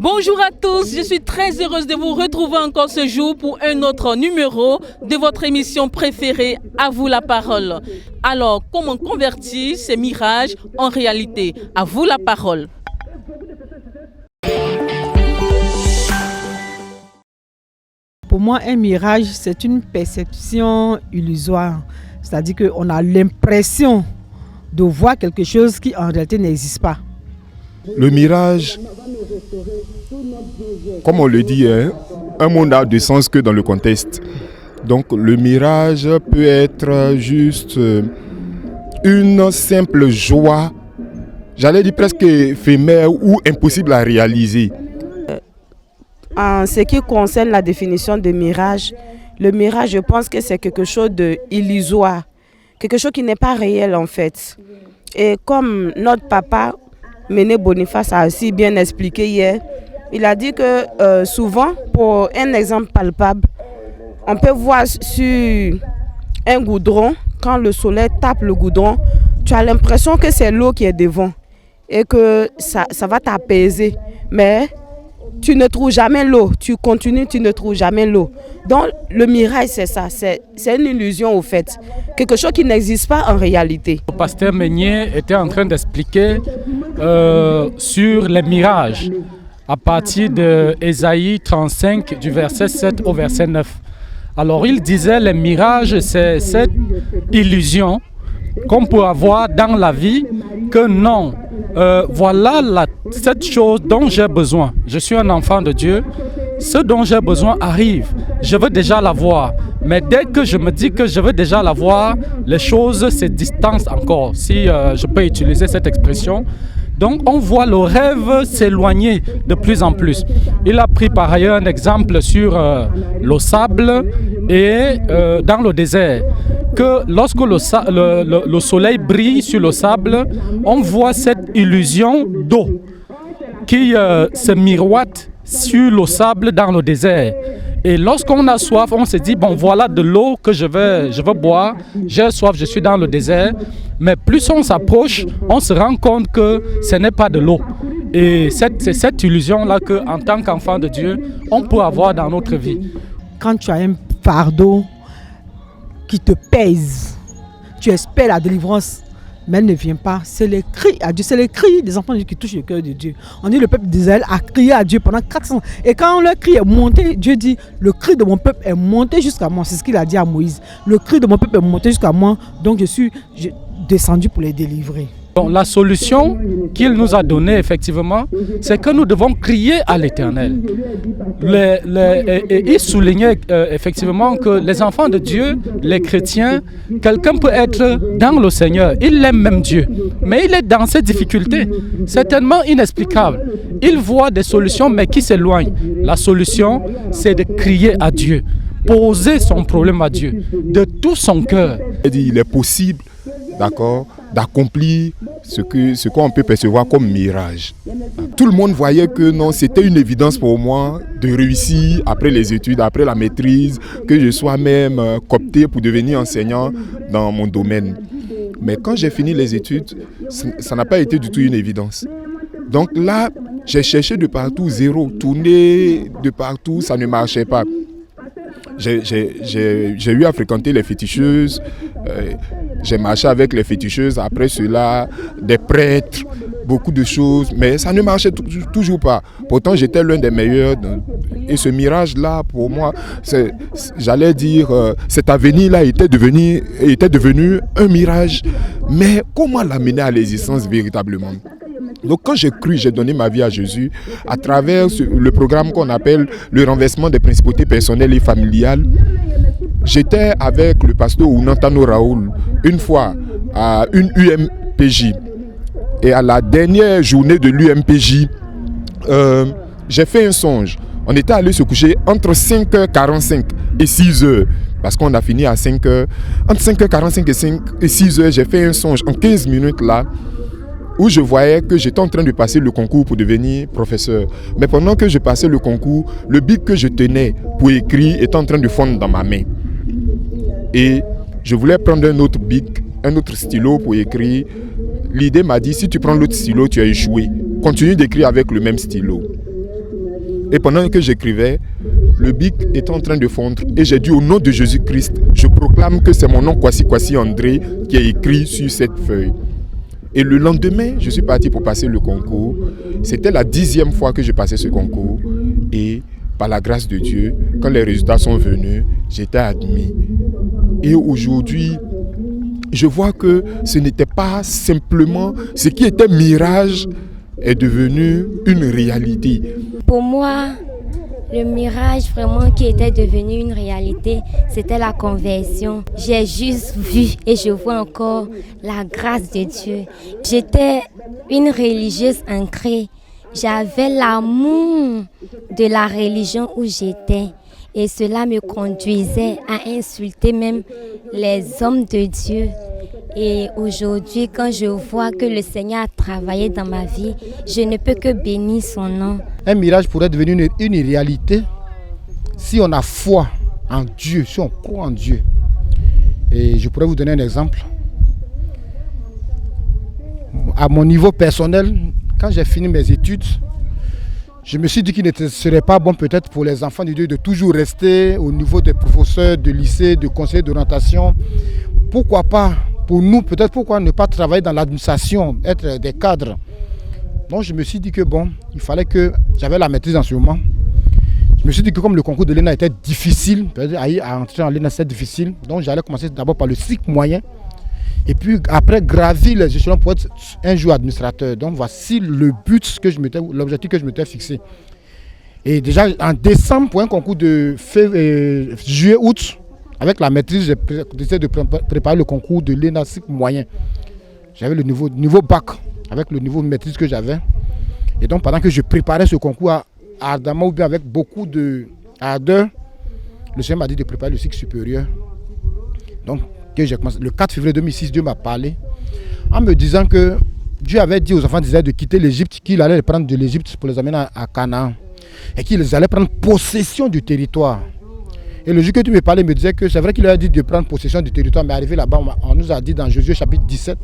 Bonjour à tous, je suis très heureuse de vous retrouver encore ce jour pour un autre numéro de votre émission préférée, À vous la parole. Alors, comment convertir ces mirages en réalité? À vous la parole. Pour moi, un mirage, c'est une perception illusoire. C'est-à-dire qu'on a l'impression de voir quelque chose qui en réalité n'existe pas. Le mirage, comme on le dit, un mot n'a de sens que dans le contexte. Donc le mirage peut être juste une simple joie, j'allais dire presque éphémère ou impossible à réaliser. En ce qui concerne la définition de mirage, le mirage, je pense que c'est quelque chose d'illusoire, quelque chose qui n'est pas réel en fait. Et comme notre papa, Méné Boniface, a aussi bien expliqué hier, il a dit que souvent, pour un exemple palpable, on peut voir sur un goudron, quand le soleil tape le goudron, tu as l'impression que c'est l'eau qui est devant et que ça va t'apaiser. Mais tu ne trouves jamais l'eau, tu continues, tu ne trouves jamais l'eau. Donc le mirage, c'est ça, c'est une illusion au fait, quelque chose qui n'existe pas en réalité. Le pasteur Meunier était en train d'expliquer sur les mirages à partir de Ésaïe 35 du verset 7 au verset 9. Alors il disait les mirages, c'est cette illusion qu'on peut avoir dans la vie que non, voilà cette chose dont j'ai besoin. Je suis un enfant de Dieu, ce dont j'ai besoin arrive, je veux déjà l'avoir. Mais dès que je me dis que je veux déjà l'avoir, les choses se distancent encore, si je peux utiliser cette expression. Donc on voit le rêve s'éloigner de plus en plus. Il a pris par ailleurs un exemple sur le sable et dans le désert. Que lorsque le soleil brille sur le sable, on voit cette illusion d'eau qui se miroite sur le sable dans le désert. Et lorsqu'on a soif, on se dit, bon voilà de l'eau que je veux boire, j'ai soif, je suis dans le désert. Mais plus on s'approche, on se rend compte que ce n'est pas de l'eau. Et c'est cette illusion-là qu'en tant qu'enfant de Dieu, on peut avoir dans notre vie. Quand tu as un fardeau qui te pèse, tu espères la délivrance, mais elle ne vient pas. C'est les cris à Dieu, c'est les cris des enfants de Dieu qui touchent le cœur de Dieu. On dit le peuple d'Israël a crié à Dieu pendant 400 ans. Et quand le cri est monté, Dieu dit, le cri de mon peuple est monté jusqu'à moi. C'est ce qu'il a dit à Moïse. Le cri de mon peuple est monté jusqu'à moi, donc je suis descendu pour les délivrer. Donc, la solution qu'il nous a donnée, effectivement, c'est que nous devons crier à l'Éternel. Et il soulignait effectivement que les enfants de Dieu, les chrétiens, quelqu'un peut être dans le Seigneur, il aime même Dieu, mais il est dans ses difficultés, certainement inexplicables. Il voit des solutions, mais qui s'éloignent. La solution, c'est de crier à Dieu, poser son problème à Dieu, de tout son cœur. Il est possible, d'accord, d'accomplir ce qu'on peut percevoir comme mirage. Tout le monde voyait que non, c'était une évidence pour moi de réussir après les études, après la maîtrise, que je sois même coopté pour devenir enseignant dans mon domaine. Mais quand j'ai fini les études, ça n'a pas été du tout une évidence. Donc là, j'ai cherché de partout, zéro, tourné de partout, ça ne marchait pas. J'ai eu à fréquenter les féticheuses, j'ai marché avec les féticheuses, après cela, des prêtres, beaucoup de choses, mais ça ne marchait toujours pas. Pourtant, j'étais l'un des meilleurs. Et ce mirage-là, pour moi, j'allais dire, cet avenir-là était devenu un mirage. Mais comment l'amener à l'existence véritablement ? Donc quand j'ai cru, j'ai donné ma vie à Jésus à travers le programme qu'on appelle le renversement des principautés personnelles et familiales. J'étais avec le pasteur Ounantano Raoul une fois à une UMPJ. Et à la dernière journée de l'UMPJ, j'ai fait un songe. On était allé se coucher entre 5h45 et 6h. Parce qu'on a fini à 5h. Entre 5h45 et 6h, j'ai fait un songe en 15 minutes là, où je voyais que j'étais en train de passer le concours pour devenir professeur. Mais pendant que je passais le concours, le bic que je tenais pour écrire était en train de fondre dans ma main. Et je voulais prendre un autre bic, un autre stylo pour écrire. L'idée m'a dit, si tu prends l'autre stylo, tu as échoué. Continue d'écrire avec le même stylo. Et pendant que j'écrivais, le bic était en train de fondre. Et j'ai dit au nom de Jésus-Christ, je proclame que c'est mon nom Kwasi André qui est écrit sur cette feuille. Et le lendemain, je suis parti pour passer le concours. C'était la 10e fois que je passais ce concours. Et par la grâce de Dieu, quand les résultats sont venus, j'étais admis. Et aujourd'hui, je vois que ce n'était pas simplement ce qui était mirage est devenu une réalité. Pour moi, le mirage vraiment qui était devenu une réalité, c'était la conversion. J'ai juste vu et je vois encore la grâce de Dieu. J'étais une religieuse ancrée. J'avais l'amour de la religion où j'étais. Et cela me conduisait à insulter même les hommes de Dieu. Et aujourd'hui, quand je vois que le Seigneur a travaillé dans ma vie, je ne peux que bénir son nom. Un mirage pourrait devenir une réalité si on a foi en Dieu, si on croit en Dieu. Et je pourrais vous donner un exemple. À mon niveau personnel, quand j'ai fini mes études, je me suis dit qu'il ne serait pas bon peut-être pour les enfants de Dieu de toujours rester au niveau des professeurs de lycée, de conseillers d'orientation. Pourquoi pas, pour nous, peut-être pourquoi ne pas travailler dans l'administration, être des cadres. Donc je me suis dit que bon, il fallait que j'avais la maîtrise en ce moment. Je me suis dit que comme le concours de l'ENA était difficile, à entrer en l'ENA c'était difficile, donc j'allais commencer d'abord par le cycle moyen. Et puis après gravir les échelons pour être un jour administrateur. Donc voici le but l'objectif que je m'étais fixé. Et déjà en décembre, pour un concours de juillet-août, avec la maîtrise, j'ai décidé de préparer le concours de l'ENA cycle moyen. J'avais le niveau bac, avec le niveau de maîtrise que j'avais. Et donc pendant que je préparais ce concours ardemment ou bien avec beaucoup de ardeur, le Seigneur m'a dit de préparer le cycle supérieur. Donc que j'ai commencé. Le 4 février 2006, Dieu m'a parlé en me disant que Dieu avait dit aux enfants d'Israël de quitter l'Égypte, qu'il allait les prendre de l'Égypte pour les amener à Canaan et qu'ils allaient prendre possession du territoire. Et le jour que tu me parlais, il me disait que c'est vrai qu'il a dit de prendre possession du territoire, mais arrivé là-bas, on nous a dit dans Josué chapitre 17,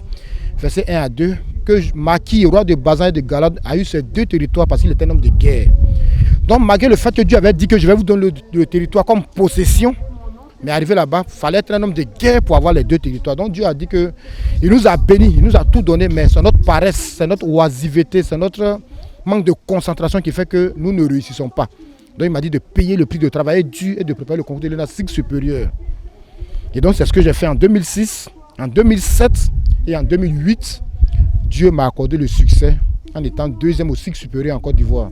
verset 1 à 2, que Maki, roi de Bazan et de Galad, a eu ces deux territoires parce qu'il était un homme de guerre. Donc malgré le fait que Dieu avait dit que je vais vous donner le territoire comme possession, mais arrivé là-bas, il fallait être un homme de guerre pour avoir les deux territoires. Donc Dieu a dit qu'il nous a bénis, il nous a tout donné, mais c'est notre paresse, c'est notre oisiveté, c'est notre manque de concentration qui fait que nous ne réussissons pas. Donc il m'a dit de payer le prix de travailler dur et de préparer le concours de l'ENA cycle supérieur. Et donc c'est ce que j'ai fait en 2006, en 2007 et en 2008. Dieu m'a accordé le succès en étant deuxième au cycle supérieur en Côte d'Ivoire.